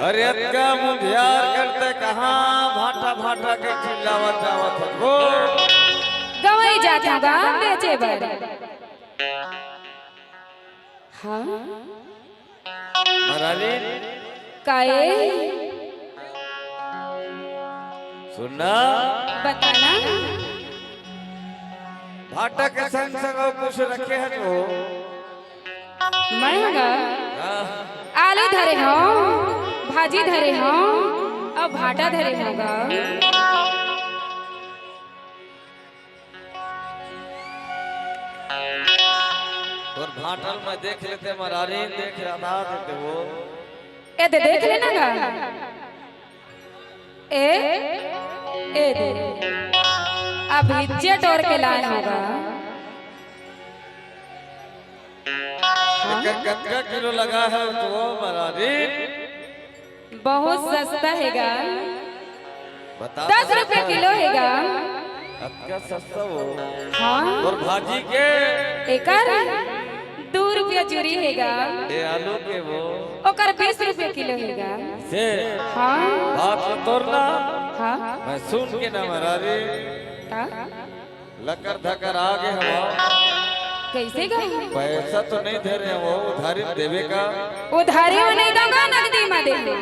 अरे अक्का मुंधियार करते कहाँ भाटा भाटा के चिल्लावत जावत हो गवई जात होगा बेचे बर। हाँ मराली काए सुनना बताना भाटा के संग संग और कुछ रखे हैं जो महंगा आलू धरे हो भाजी धरे हो और भाटा धरे होगा। और भाटल में देख लेते मरारी देख रहा देते वो ए दे देख लेना गा ए दे अब हिज्जे टोर के लाए होगा। कितना किलो लगा है तो वो मरारी बहुत सस्ता हैगा बता 10 रुपए किलो हैगा। अक्का सस्ता वो हाँ और भाजी के एकर 2 रुपया चूरी हैगा ये आलू के वो ओकर 20 रुपया किलो हैगा। से हाँ बात तो तोड़ना हाँ मैं सुन के ना मरारी का लकर धकर आगे हवा कैसे गा पैसा तो नहीं दे रहे वो उधारी देवे का उधारी में नहीं दूंगा नकदी में दे दे।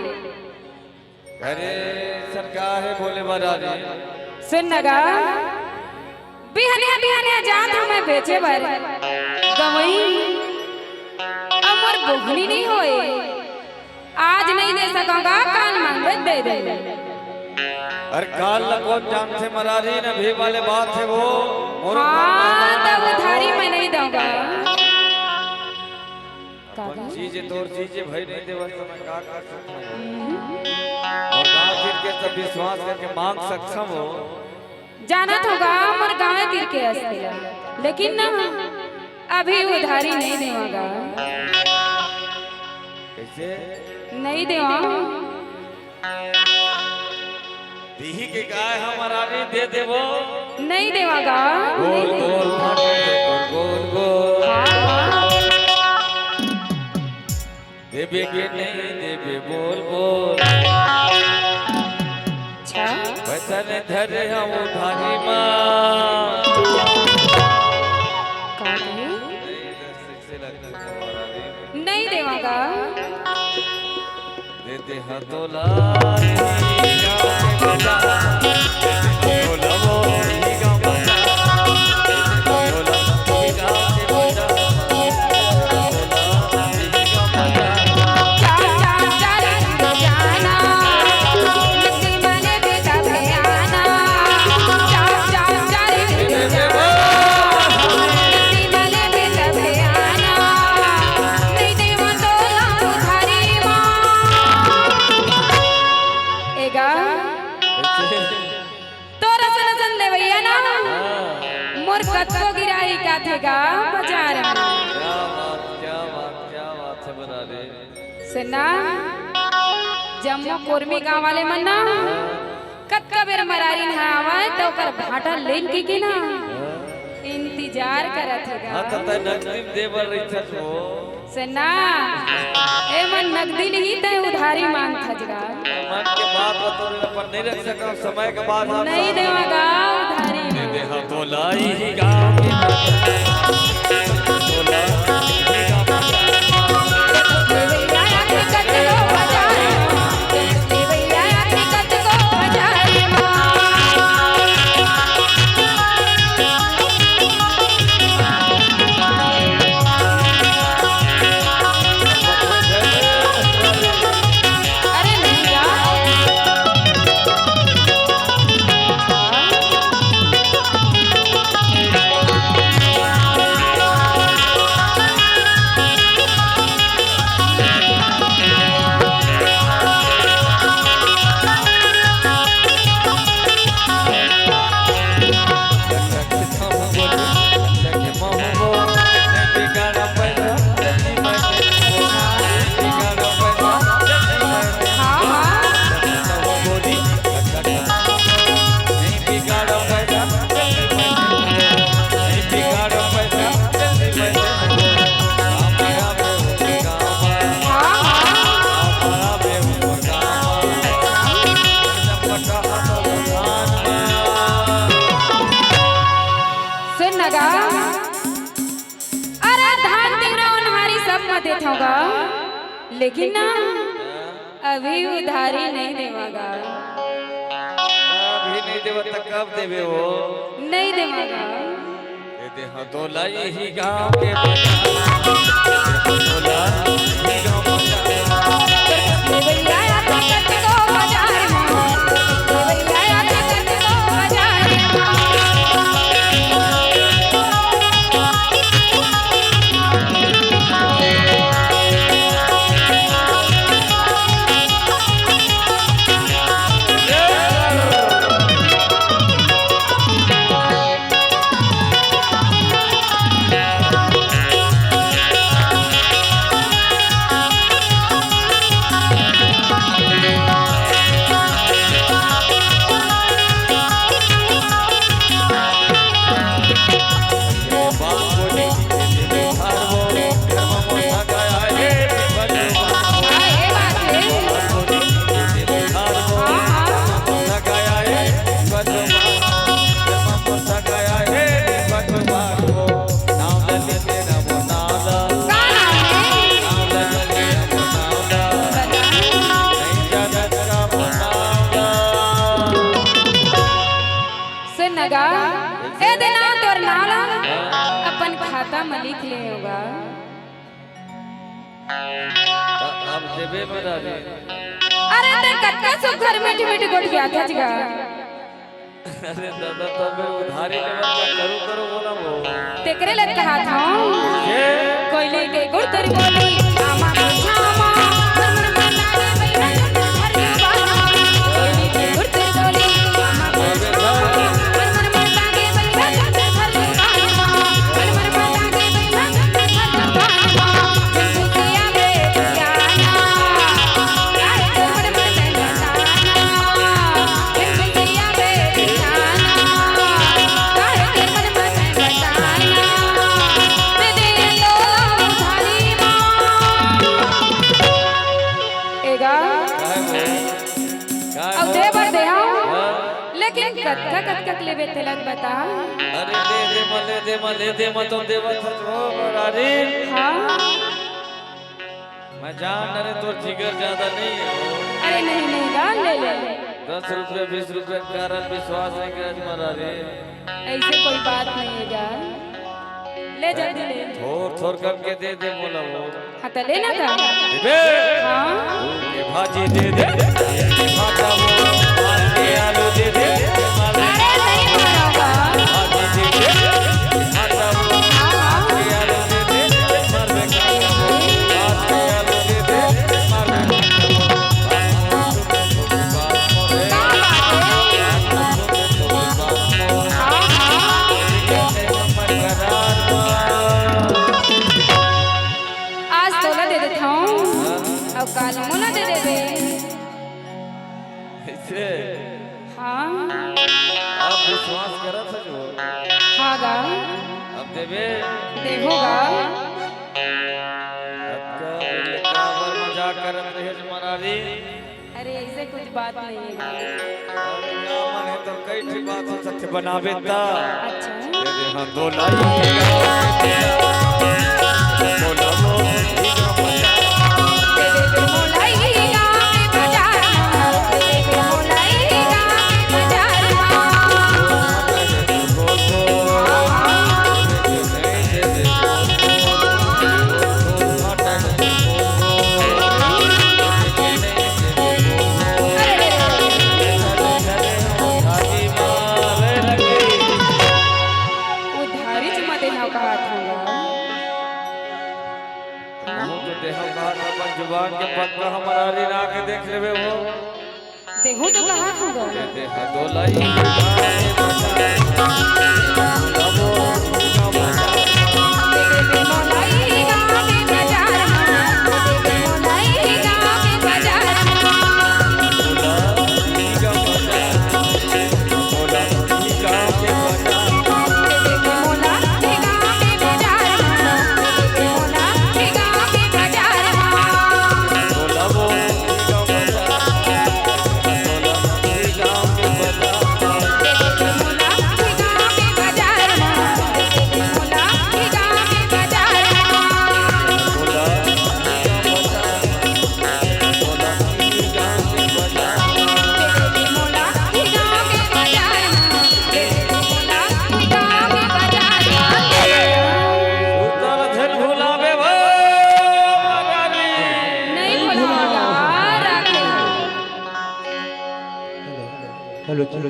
अरे सरकार है बोले मरारी सुन नगा बिहनिया बिहनिया जात हमें बेचे बर गवई अमर बोहनी नहीं होए आज नहीं दे सकूंगा काल मांगे दे दे। अरे काल लगो जान से मरारी न भी वाले बात है वो हाँ तब उधारी में नहीं दूंगा। चीजें तोर चीजें भाई नहीं देवा तो मैं का कर सकता हूँ और गाँव फिर के सब विश्वास करके मांग सक्षम हो जाना होगा मोर गाँव तिर के असलिया लेकिन ना अभी उधारी नहीं देवागा। कैसे नहीं देवा दीही के गाय हमारा नहीं दे दे वो नहीं देवागा। गोल गोल गोल गोल देवे के नहीं देवे बोल बोल अच्छा वचन धरे हम उधारी माँ नहीं देवागा। दे दे हतोला बाजार सुना जम्मू कुर्मी गांव वाले मन ना कत्का बेर मरारी ना आवे तो कर भाटा लेन के ना इंतजार करत हैगा। हां त नकदी देवर रही हो सुना ए मन नकदी नहीं ते उधारी मांग खजगा मन के बात तो पर नहीं रख सका समय के बाद नहीं देवागा उधारी दे दे तो लाई ही गांव होगा, लेकिन ना अभी उधारी नहीं देवागा। अभी नहीं देव तो कब देवे हो? नहीं देवागा। दे दे हाँ तो लाई ही गाँव के बाजार, तो लाई ही गाँव देवरिया आता करते को बाजार में, देवरिया आता करते को बाजार ए देना तोर नाला अपन खाता में लिख ले होगा। अब देवे मरा रे। अरे ते कत्ता सब घर में मीठी गोट गया था जगा। अरे दादा तो मैं उधारी लेवा करू करू बोला वो। तेकरे लग कहा था कोयले के गुड़ तेरी बोली आमा छामा मन मन माना बैठा हर बाना कोयले के गुड़ तेरी बोली आमा छामा मन मन माना के बैठा हर बाना मन मन माना के बैठा हर बाना जिंदगिया में जाना यार मन मन जाना जिंदगिया में जाना यार मन मन जाना दे दे लो उधारी एगा अब दे बर दे लेकिन कत्का कत्का लेवे तेलत बता। अरे ले दे मत देवा हो बरारी। हाँ मैं जान अरे तो जिगर ज्यादा नहीं है। अरे नहीं नहीं गाल ले ले 10 रुपए 20 रुपए कारण विश्वास नहीं कर मरारी। ऐसे कोई बात नहीं है यार ले जल्दी ले थोड़ करके दे दे बोला वो। हाँ तो लेना का दे हाँ ये भाजी दे दे भाजा वो मार के आलू दे दे अरे नहीं मारोगा भाजी दे दे भाजा वो मार के आलू दे दे मार के आलू मार के आलू दे दे मार आज तोला दे देता हूँ अब काल मुना दे दे दे। ऐसे हाँ आप विश्वास करा था जो हाँ गा अब देवे देखोगा अच्छा बोले काबर मजाक करत रहे मरारी। अरे ऐसे कुछ बात नहीं है। अरे क्या मन है तो कई ठीक बात सत्य बनावे ता। अच्छा दे दे हाँ दो लाई बोला वो दे दे मोलाई गाँव के बाजार में, दे दे मोलाई गाँव के बाजार उधारी जमा देना कहा था जुबान के पक्का हमारा री ना के देख लेवे वो। देखो तो कहा था दे हाँ दो लाई बाजार चलो